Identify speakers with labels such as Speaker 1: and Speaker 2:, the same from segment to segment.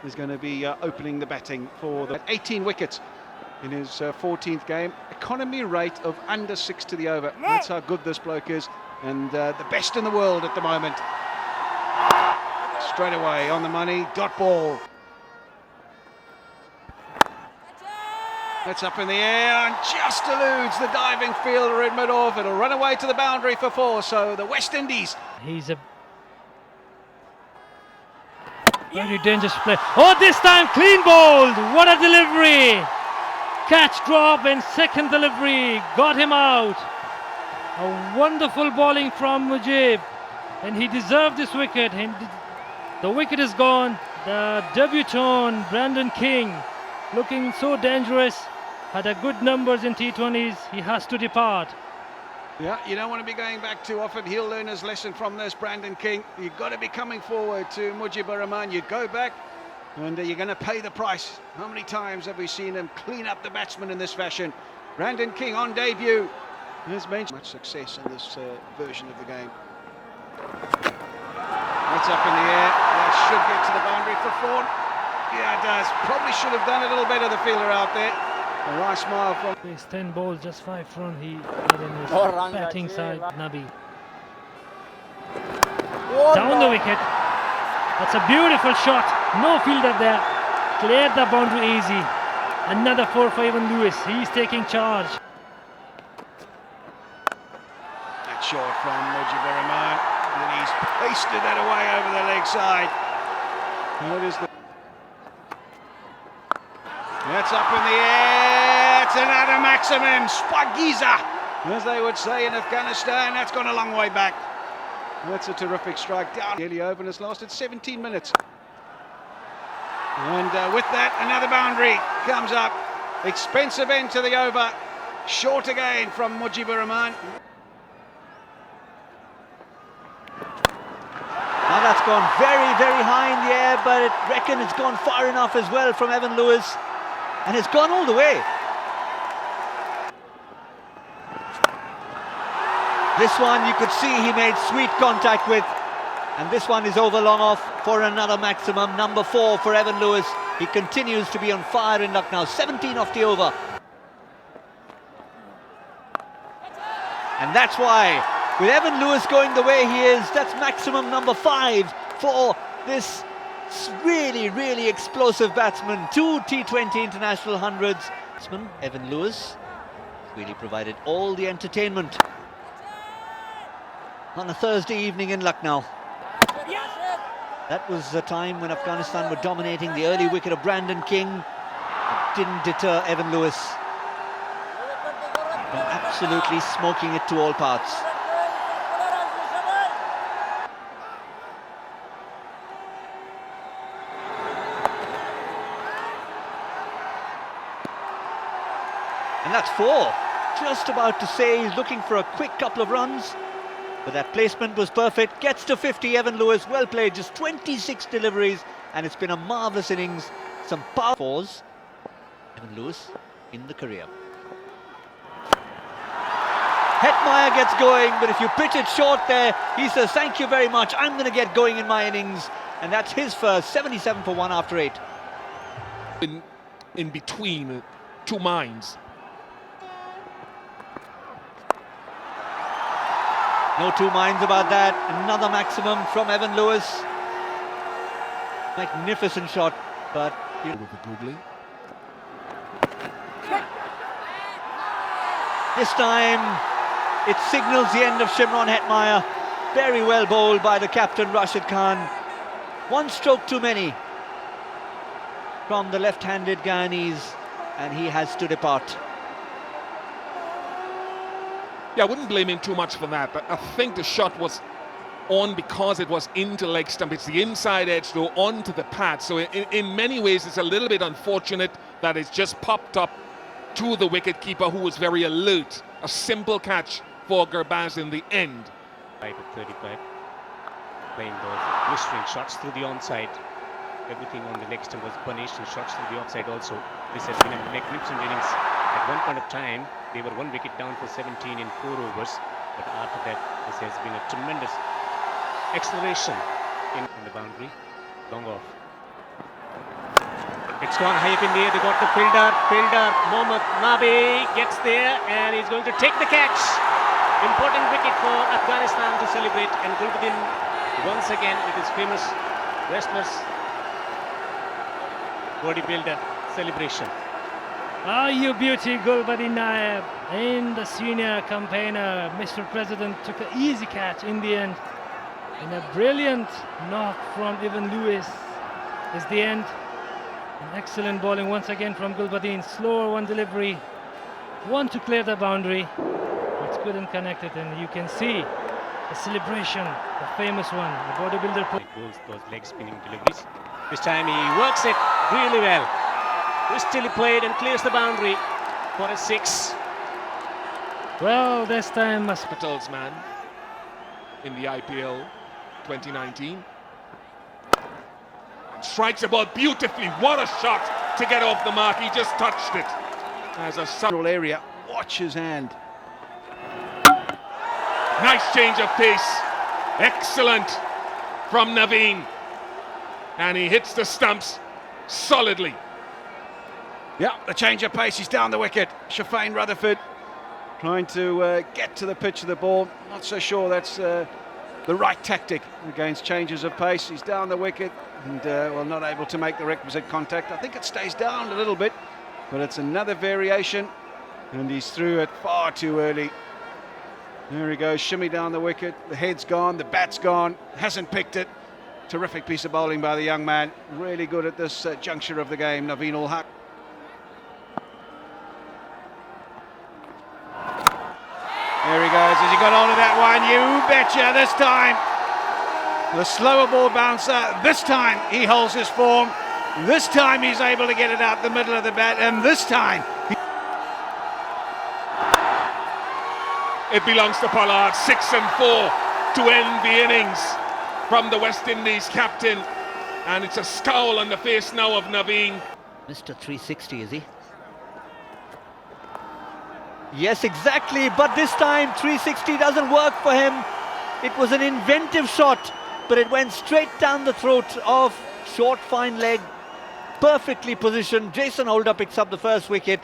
Speaker 1: is going to be opening the batting for the 18 wickets in his 14th game. Economy rate of under 6 to the over. That's how good this bloke is, and the best in the world at the moment. Straight away on the money, dot ball. That's up in the air and just eludes the diving fielder in mid-off. It'll run away to the boundary for 4, so the West Indies.
Speaker 2: He's a very dangerous play. Oh, this time clean bowled. What a delivery. Catch, drop and second delivery. Got him out. A wonderful bowling from Mujib. And he deserved this wicket. And the wicket is gone. The debutant, Brandon King, looking so dangerous. Had a good numbers in T20s. He has to depart.
Speaker 1: Yeah, you don't want to be going back too often. He'll learn his lesson from this, Brandon King. You've got to be coming forward to Mujibur Rahman. You go back and you're going to pay the price. How many times have we seen him clean up the batsman in this fashion? Brandon King on debut has made much success in this version of the game. That's up in the air. That should get to the boundary for 4. Yeah, it does. Probably should have done a little better, the fielder out there. A nice smile from...
Speaker 2: His 10 balls, just 5 run he had in his batting side, Nabi. Down the wicket. That's a beautiful shot. No fielder there. Cleared the boundary easy. Another 4 for Evan Lewis. He's taking charge.
Speaker 1: That shot from Mujibur Rahman. And he's pasted that away over the leg side. What is the... That's up in the air. It's another maximum. Spagiza, as they would say in Afghanistan. That's gone a long way back. That's a terrific strike down. Nearly over, and it's lasted 17 minutes. And with that, another boundary comes up. Expensive end to the over. Short again from Mujibur Rahman.
Speaker 3: Now that's gone very, very high in the air, but I reckon it's gone far enough as well from Evan Lewis. And it's gone all the way. This one you could see he made sweet contact with. And this one is over long off for another maximum. Number 4 for Evan Lewis. He continues to be on fire in Lucknow. 17 off the over. And that's why, with Evan Lewis going the way he is, that's maximum number 5 for this really, really explosive batsman. 2 T20 international hundreds. Evan Lewis really provided all the entertainment on a Thursday evening in Lucknow. That was the time when Afghanistan were dominating. The early wicket of Brandon King. It didn't deter Evan Lewis. And absolutely smoking it to all parts. And that's 4. Just about to say he's looking for a quick couple of runs. But that placement was perfect. Gets to 50, Evan Lewis. Well played. Just 26 deliveries. And it's been a marvellous innings. Some power fours. Evan Lewis in the career. Hetmeyer gets going. But if you pitch it short there, he says, thank you very much. I'm going to get going in my innings. And that's his first. 77 for 1 after 8.
Speaker 4: In between 2 minds.
Speaker 3: No 2 minds about that. Another maximum from Evan Lewis. Magnificent shot, but... This time, it signals the end of Shimron Hetmeyer. Very well bowled by the captain, Rashid Khan. 1 stroke too many from the left-handed Guyanese, and he has to depart.
Speaker 4: Yeah, I wouldn't blame him too much for that. I think the shot was on because it was into leg stump. It's the inside edge, though, onto the pad. So in many ways, it's a little bit unfortunate that it's just popped up to the wicketkeeper, who was very alert. A simple catch for Gurbaz in the end.
Speaker 5: 35, playing those blistering shots through the onside. Everything on the leg stump was punished, and shots through the offside also. This has been a magnificent innings. At one point of time, they were 1 wicket down for 17 in 4 overs. But after that, this has been a tremendous acceleration in the boundary. Long off. It's gone high up in the air. They got the fielder. Mohammad Nabi gets there and he's going to take the catch. Important wicket for Afghanistan to celebrate, and Gulbuddin once again with his famous wrestlers bodybuilder celebration.
Speaker 2: Ah, you beauty, Gulbuddin Naib. And the senior campaigner, Mr. President, took an easy catch in the end. And a brilliant knock from Evan Lewis is the end. An excellent bowling once again from Gulbuddin. Slower one delivery, one to clear the boundary. It's good and connected, and you can see the celebration, the famous one, the bodybuilder.
Speaker 5: He goes those leg spinning deliveries. This time he works it really well. Twistily played and clears the boundary for a 6.
Speaker 2: Well, this time must
Speaker 4: Capitals man in the IPL 2019. And strikes the ball beautifully. What a shot to get off the mark. He just touched it. As a
Speaker 1: Central area. Watch his hand.
Speaker 4: nice change of pace. Excellent from Naveen. And he hits the stumps solidly.
Speaker 1: Yeah, the change of pace. He's down the wicket. Shafane Rutherford trying to get to the pitch of the ball. Not so sure that's the right tactic against changes of pace. He's down the wicket and well, not able to make the requisite contact. I think it stays down a little bit, but it's another variation, and he's through it far too early. There he goes, shimmy down the wicket. The head's gone, the bat's gone, hasn't picked it. Terrific piece of bowling by the young man. Really good at this juncture of the game, Naveen ul Haq. There he goes, has he got on to that one? You betcha, this time. The slower ball bouncer, this time he holds his form. This time he's able to get it out the middle of the bat, and this time...
Speaker 4: It belongs to Pollard. 6 and 4 to end the innings from the West Indies captain. And it's a scowl on the face now of Naveen.
Speaker 3: Mr. 360, is he? Yes, exactly, but this time 360 doesn't work for him. It was an inventive shot, but it went straight down the throat of short fine leg, perfectly positioned. Jason Holder picks up the first wicket,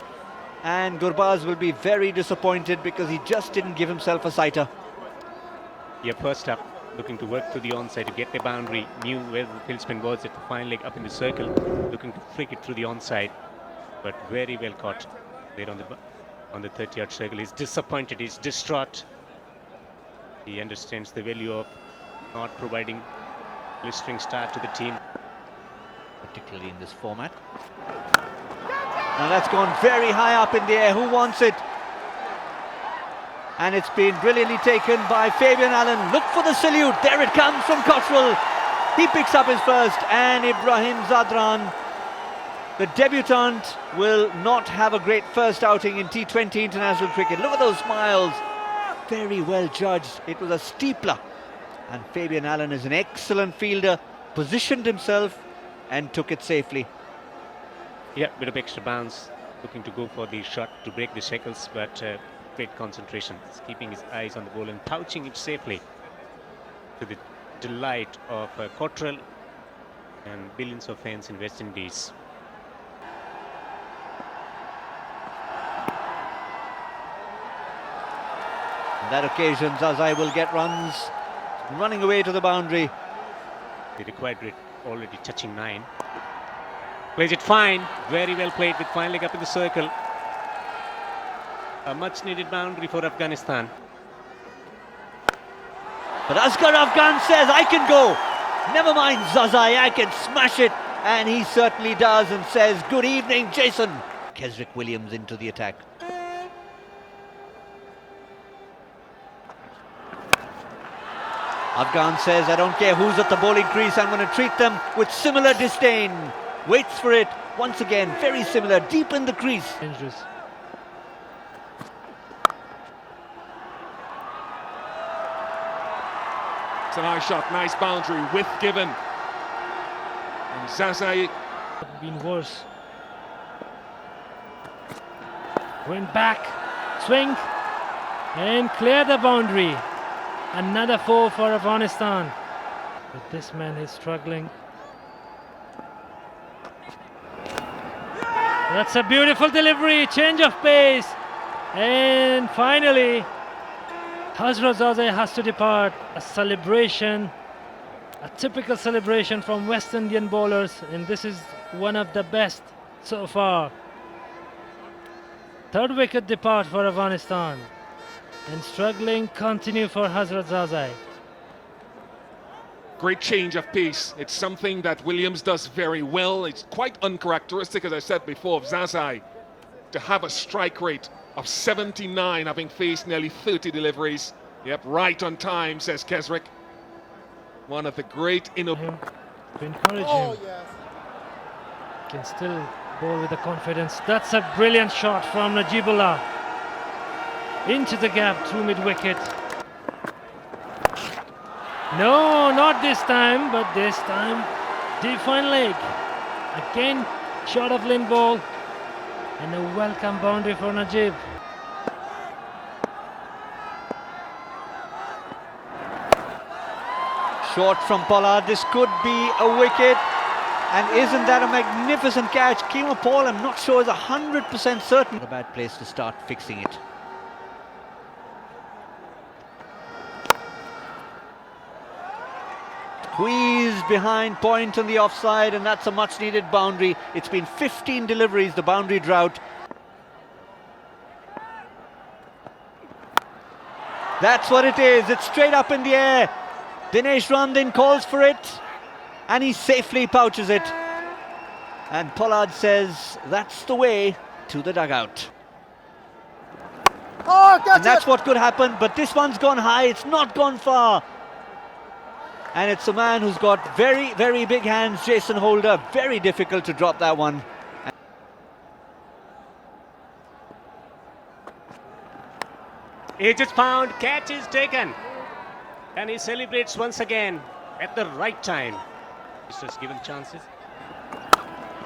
Speaker 3: and Gurbaz will be very disappointed because he just didn't give himself a sighter.
Speaker 5: Yeah, first up, looking to work through the onside to get the boundary, knew where the field spin was at the fine leg up in the circle, looking to flick it through the onside, but very well caught there on the 30-yard circle. He's disappointed, he's distraught. He understands the value of not providing blistering start to the team,
Speaker 3: Particularly in this format. Now that's gone very high up in the air. Who wants it? And it's been brilliantly taken by Fabian Allen. Look for the salute. There it comes from Cottrell. He picks up his first, and Ibrahim Zadran, the debutant, will not have a great first outing in T20 international cricket. Look at those smiles. Very well judged. It was a steepler. And Fabian Allen is an excellent fielder, positioned himself and took it safely.
Speaker 5: yeah, bit of extra bounce, looking to go for the shot to break the shackles, but great concentration. He's keeping his eyes on the ball and pouching it safely, to the delight of Cottrell and billions of fans in West Indies.
Speaker 3: On that occasion, Zazai will get runs, running away to the boundary.
Speaker 5: The required rate already touching 9. Plays it fine, very well played with fine leg up in the circle. A much needed boundary for Afghanistan.
Speaker 3: But Asghar Afghan says, I can go. Never mind Zazai, I can smash it. And he certainly does, and says, good evening, Jason. Kesrick Williams into the attack. Afghan says, I don't care who's at the bowling crease, I'm going to treat them with similar disdain. Waits for it, once again, very similar, deep in the crease.
Speaker 2: dangerous.
Speaker 4: It's a nice shot, nice boundary, width given. And Zazai,
Speaker 2: Been worse. Going back, swing, and clear the boundary. Another 4 for Afghanistan. But this man is struggling. That's a beautiful delivery, change of pace. And finally, Hazrat Zazai has to depart. A celebration, a typical celebration from West Indian bowlers, and this is one of the best so far. Third wicket depart for Afghanistan, and struggling continue for Hazrat Zazai.
Speaker 4: Great change of pace. It's something that Williams does very well. It's quite uncharacteristic, as I said before, of Zazai to have a strike rate of 79, having faced nearly 30 deliveries. Yep, right on time, says Kesrick. One of the great
Speaker 2: To encourage him. Can still bowl with the confidence. That's a brilliant shot from Najibullah. Into the gap through mid-wicket. No, not this time, but this time deep fine leg. Again, shot of link ball. And a welcome boundary for Najib.
Speaker 3: Short from Pollard, this could be a wicket. And isn't that a magnificent catch? Keema Paul, I'm not sure, is 100% certain. A bad place to start fixing it. Squeezed behind point on the offside, and that's a much needed boundary. It's been 15 deliveries, the boundary drought. That's what it is, it's straight up in the air. Dinesh Ramdin calls for it, and he safely pouches it. And Pollard says that's the way to the dugout. And that's what could happen, but this one's gone high, it's not gone far. And it's a man who's got very, very big hands, Jason Holder. Very difficult to drop that one.
Speaker 5: Edge is found, catch is taken. And he celebrates once again at the right time. He's just given chances.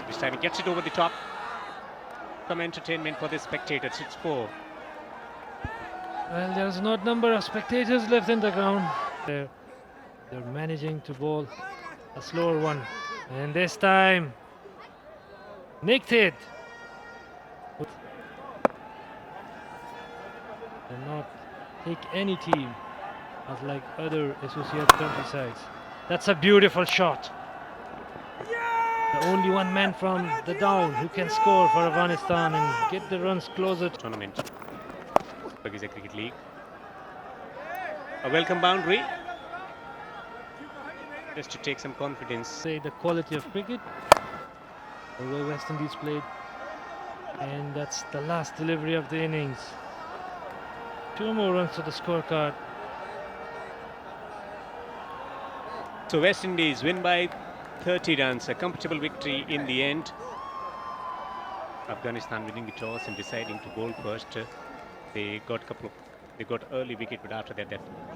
Speaker 5: This time he gets it over the top. Some entertainment for the spectators. It's 4.
Speaker 2: Well, there's not number of spectators left in the ground. They're managing to bowl a slower one. And this time, nicked it. And not take any team as like other associate countrysides. That's a beautiful shot. The only one man from the down who can score for Afghanistan and get the runs closer to
Speaker 5: Tournament. Pakistan Cricket League. A welcome boundary. Just to take some confidence.
Speaker 2: say the quality of cricket the way West Indies played, and that's the last delivery of the innings. 2 more runs to the scorecard.
Speaker 5: So West Indies win by 30 runs, a comfortable victory in the end. Afghanistan winning the toss and deciding to bowl first. They got early wicket, but after that